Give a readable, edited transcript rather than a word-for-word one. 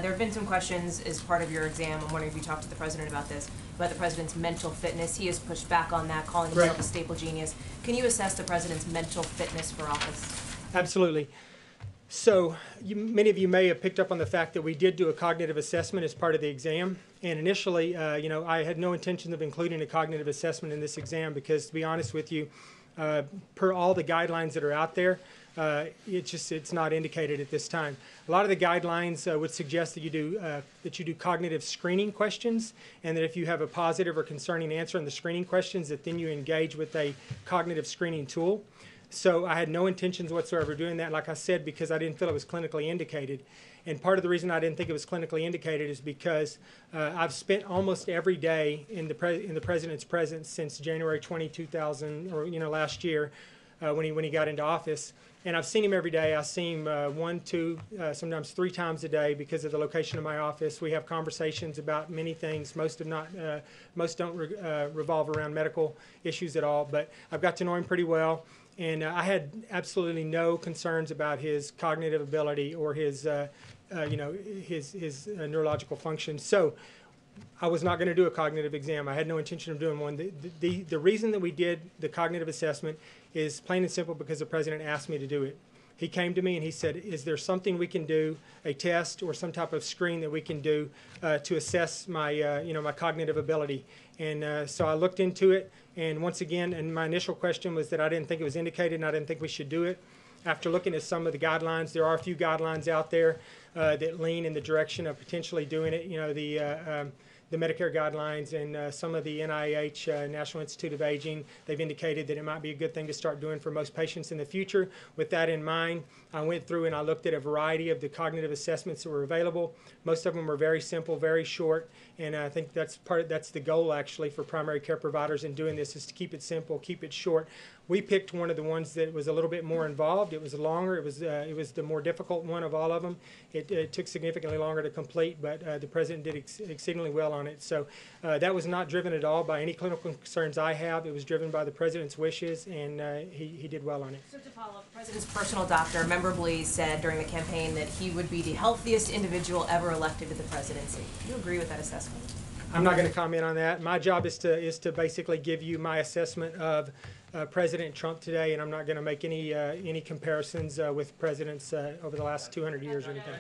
There have been some questions as part of your exam. I'm wondering if you talked to the president about this, about the president's mental fitness. He has pushed back on that, calling himself a staple genius. Can you assess the president's mental fitness for office? Absolutely. So many of you may have picked up on the fact that we did do a cognitive assessment as part of the exam. And initially, I had no intention of including a cognitive assessment in this exam because, to be honest with you, per all the guidelines that are out there, it's not indicated at this time. A lot of the guidelines would suggest that you do cognitive screening questions, and that if you have a positive or concerning answer in the screening questions, that then you engage with a cognitive screening tool. So I had no intentions whatsoever of doing that, like I said, because I didn't feel it was clinically indicated. And part of the reason I didn't think it was clinically indicated is because I've spent almost every day in the president's presence since January 20, 2000, or last year, when he got into office. And I've seen him every day. I see him one, two, sometimes 3 times a day because of the location of my office. We have conversations about many things. Most don't revolve around medical issues at all. But I've got to know him pretty well. And I had absolutely no concerns about his cognitive ability or his neurological function. So I was not going to do a cognitive exam. I had no intention of doing one. The reason that we did the cognitive assessment is plain and simple because the president asked me to do it. He came to me and he said, is there something we can do, a test or some type of screen that we can do to assess my, my cognitive ability? And so I looked into it, and once again, and my initial question was that I didn't think it was indicated and I didn't think we should do it. After looking at some of the guidelines, there are a few guidelines out there that lean in the direction of potentially doing it. The Medicare guidelines and some of the NIH, National Institute of Aging, they've indicated that it might be a good thing to start doing for most patients in the future. With that in mind, I went through and I looked at a variety of the cognitive assessments that were available. Most of them were very simple, very short, and I think that's the goal actually for primary care providers in doing this, is to keep it simple, keep it short. We picked one of the ones that was a little bit more involved. It was longer. It was the more difficult one of all of them. It took significantly longer to complete, but the president did exceedingly well on it. So that was not driven at all by any clinical concerns I have. It was driven by the president's wishes, and he did well on it. So to follow up, the president's personal doctor memorably said during the campaign that he would be the healthiest individual ever elected to the presidency. Do you agree with that assessment? I'm not going to comment on that. My job is to basically give you my assessment of President Trump today, and I'm not going to make any comparisons with presidents over the last 200 years or anything.